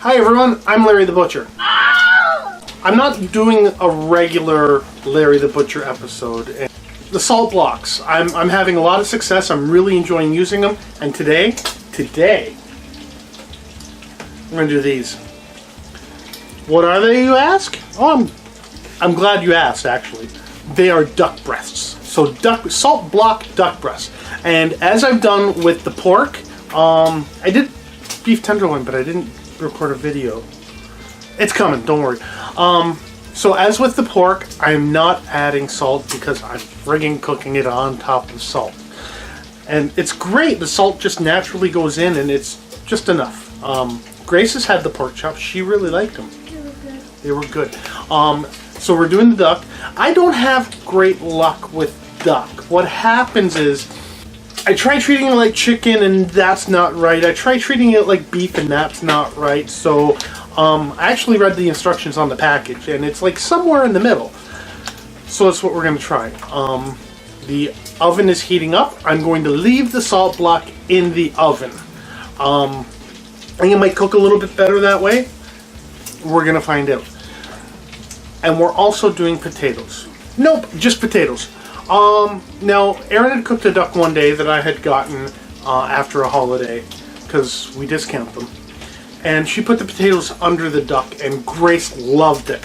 Hi everyone, I'm Larry the Butcher. I'm not doing a regular Larry the Butcher episode. The salt blocks, I'm having a lot of success. I'm really enjoying using them. And today, I'm going to do these. What are they, you ask? Oh, I'm glad you asked, actually. They are duck breasts. So salt block duck breasts. And as I've done with the pork, I did beef tenderloin, but I didn't record a video. It's coming, don't worry. So as with the pork, I'm not adding salt because I'm friggin' cooking it on top of salt. And it's great, the salt just naturally goes in and it's just enough. Grace has had the pork chops, she really liked them. They were good. So we're doing the duck. I don't have great luck with duck. What happens is, I try treating it like chicken and that's not right. I try treating it like beef and that's not right. So I actually read the instructions on the package and it's like somewhere in the middle. So that's what we're going to try. The oven is heating up. I'm going to leave the salt block in the oven. I think it might cook a little bit better that way. We're going to find out. And we're also doing potatoes. Nope, just potatoes. Now, Erin had cooked a duck one day that I had gotten after a holiday, because we discount them. And she put the potatoes under the duck, and Grace loved it.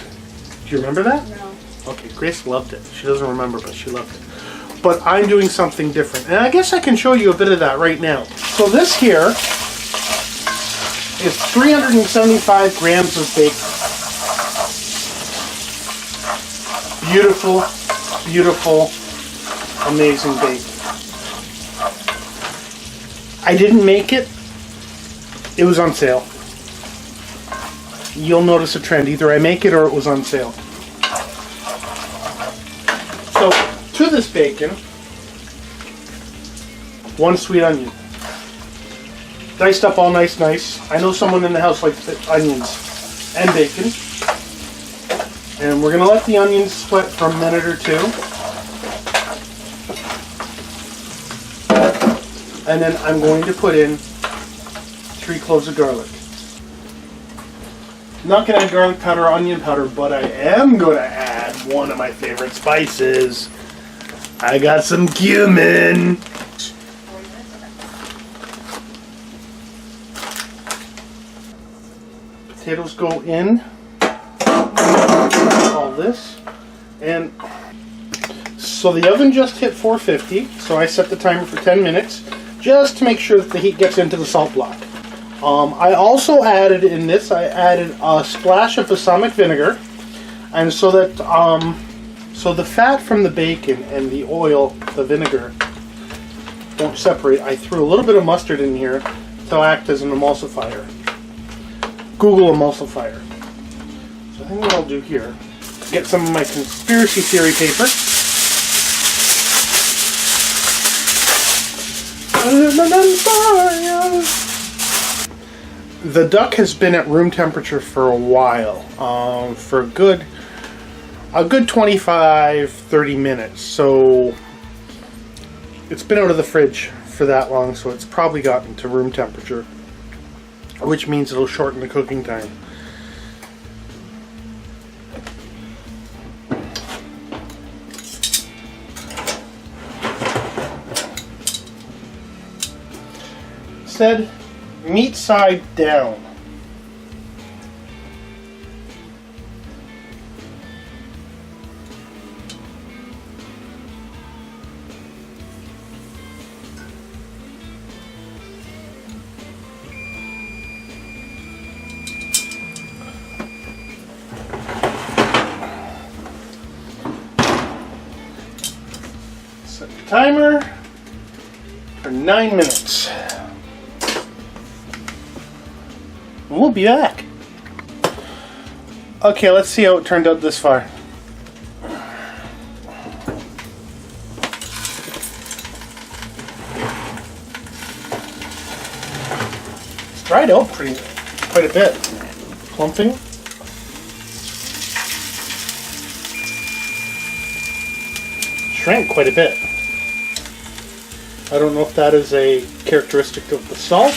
Do you remember that? No. Okay, Grace loved it. She doesn't remember, but she loved it. But I'm doing something different, and I guess I can show you a bit of that right now. So this here is 375 grams of bacon. Beautiful, beautiful, amazing bacon. I didn't make it. It was on sale. You'll notice a trend. Either I make it or it was on sale. So, to this bacon, 1 sweet onion. Diced up all nice. I know someone in the house likes onions and bacon. And we're going to let the onions sweat for a minute or two. And then I'm going to put in 3 cloves of garlic. I'm not going to add garlic powder or onion powder, but I am going to add one of my favorite spices. I got some cumin. Potatoes go in. All this. And so the oven just hit 450, so I set the timer for 10 minutes just to make sure that the heat gets into the salt block. I also added in this, I added a splash of balsamic vinegar, and so that so the fat from the bacon and the oil, the vinegar, don't separate. I threw a little bit of mustard in here to act as an emulsifier. Google emulsifier. So I think what I'll do here, get some of my conspiracy theory paper. The duck has been at room temperature for a while, for a good 25-30 minutes. So it's been out of the fridge for that long, so it's probably gotten to room temperature, which means it'll shorten the cooking time. Said meat side down. Set the timer for 9 minutes. We'll be back. Okay, let's see how it turned out this far. It's dried out quite a bit. Clumping. Shrank quite a bit. I don't know if that is a characteristic of the salt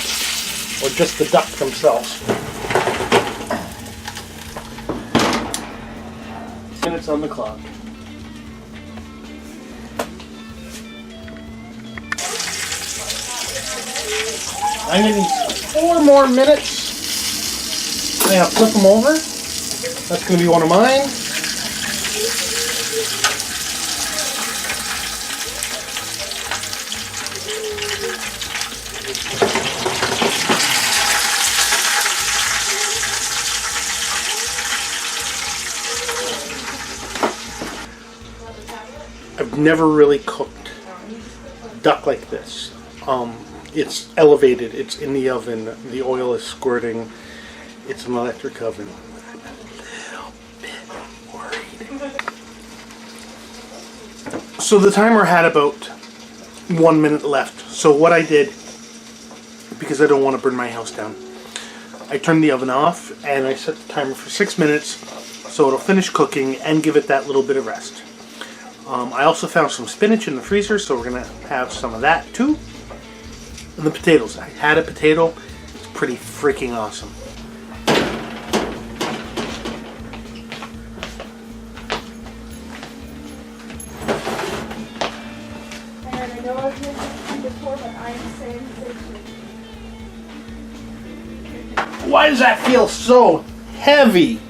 or just the duck themselves. minutes on the clock. I'm going to need 4 more minutes. I'm going to flip them over. That's going to be one of mine. I've never really cooked duck like this. It's elevated, it's in the oven, the oil is squirting, it's an electric oven. I'm a little bit worried. So the timer had about 1 minute left. So what I did, because I don't want to burn my house down, I turned the oven off and I set the timer for 6 minutes so it'll finish cooking and give it that little bit of rest. I also found some spinach in the freezer, so we're going to have some of that too. And the potatoes. I had a potato. It's pretty freaking awesome. And I know I've mentioned before, but I am saying Why does that feel so heavy?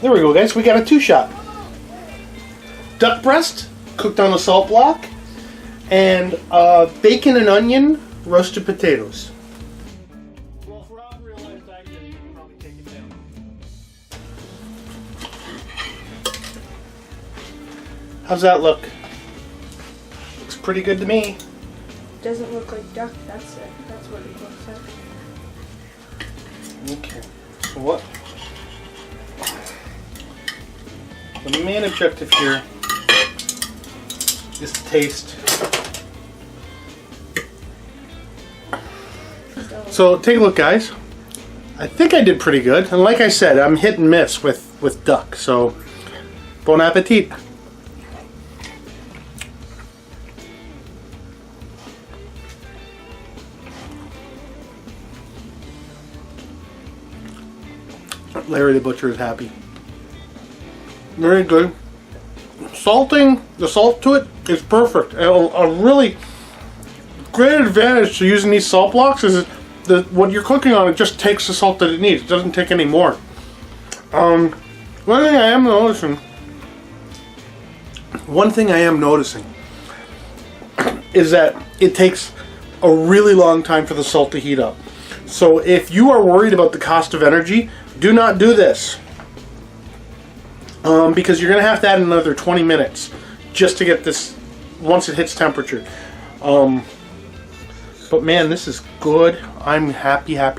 There we go, guys. We got a 2-shot. Duck breast, cooked on a salt block, and bacon and onion, roasted potatoes. Well, if Rob realized I did, he could probably take it down. How's that look? Looks pretty good to me. doesn't look like duck, that's it. That's what it looks like. Okay. So what? The main objective here is to taste. So take a look, guys. I think I did pretty good, and like I said, I'm hit and miss with duck. So bon appetit. Larry the Butcher is happy. Very good. Salting, the salt to it is perfect. A really great advantage to using these salt blocks is that what you're cooking on, it just takes the salt that it needs. It doesn't take any more. One thing I am noticing is that it takes a really long time for the salt to heat up. So if you are worried about the cost of energy, do not do this. Because you're going to have to add another 20 minutes just to get this once it hits temperature. But man, this is good. I'm happy. We'll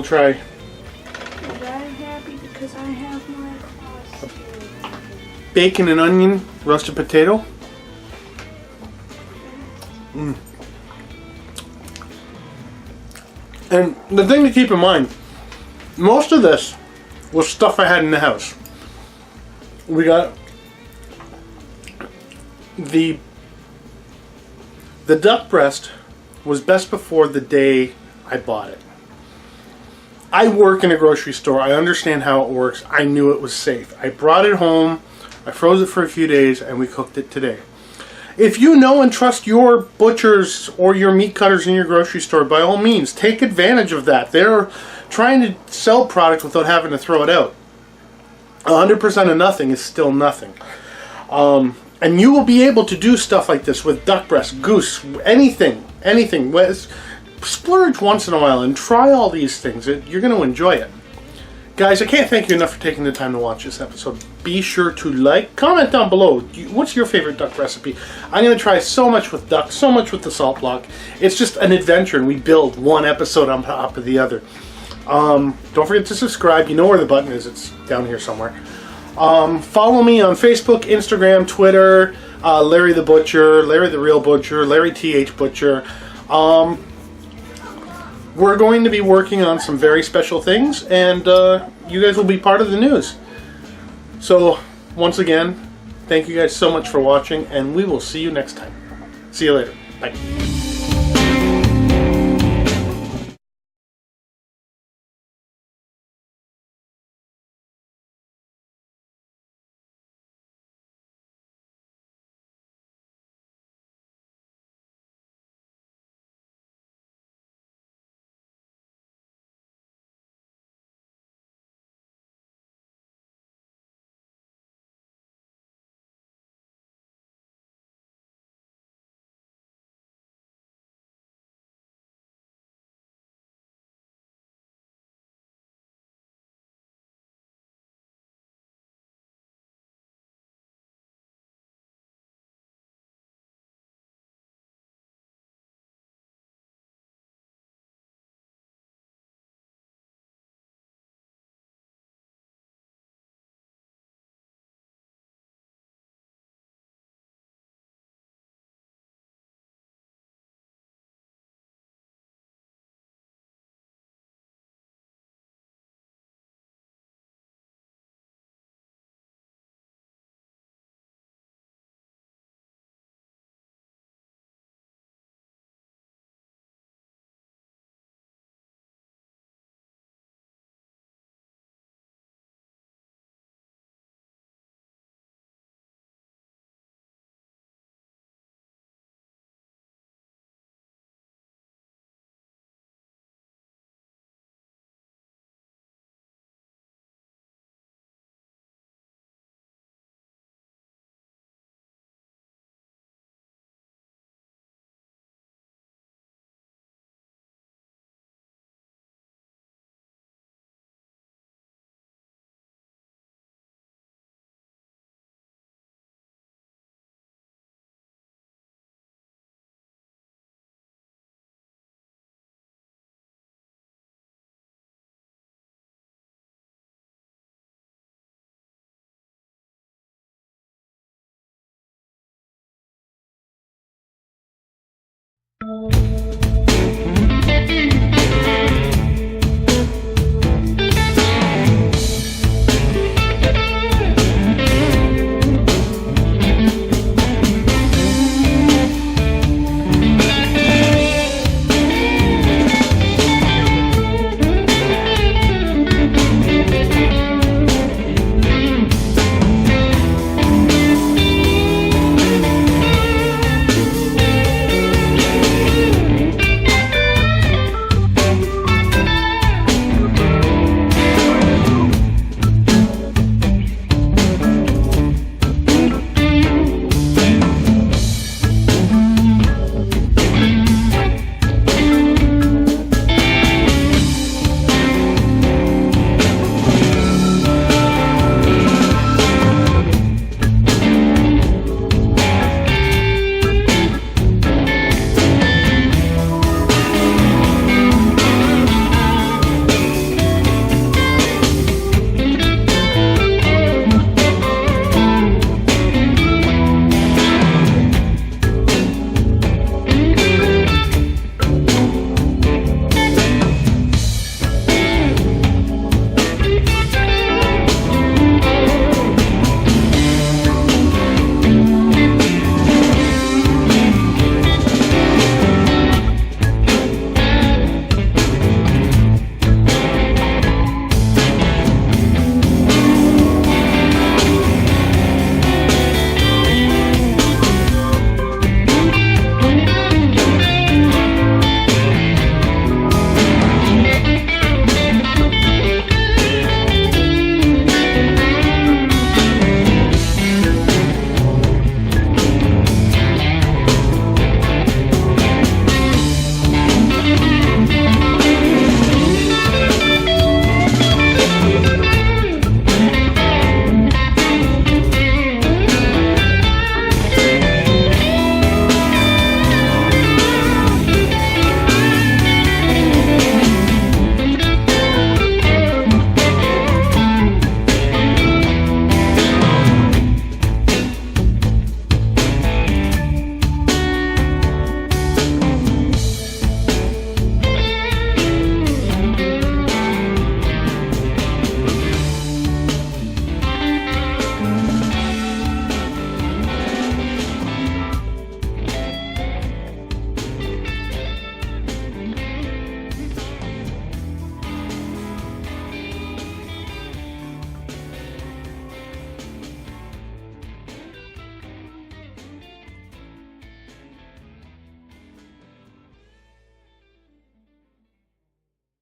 try. I'm happy because I have my costume. Bacon and onion roasted potato. And the thing to keep in mind, most of this was stuff I had in the house. We got the duck breast was best before the day I bought it. I work in a grocery store. I understand how it works. I knew it was safe. I brought it home. I froze it for a few days and we cooked it today. If you know and trust your butchers or your meat cutters in your grocery store, by all means, take advantage of that. They're trying to sell product without having to throw it out. 100% of nothing is still nothing. And you will be able to do stuff like this with duck breast, goose, anything. Splurge once in a while and try all these things. You're going to enjoy it. Guys, I can't thank you enough for taking the time to watch this episode. Be sure to like, comment down below. What's your favorite duck recipe? I'm going to try so much with duck, so much with the salt block. It's just an adventure, and we build one episode on top of the other. Don't forget to subscribe. You know where the button is. It's down here somewhere. Follow me on Facebook, Instagram, Twitter, Larry the Butcher, Larry the Real Butcher, Larry TH Butcher. We're going to be working on some very special things, and you guys will be part of the news. So, once again, thank you guys so much for watching, and we will see you next time. See you later. Bye.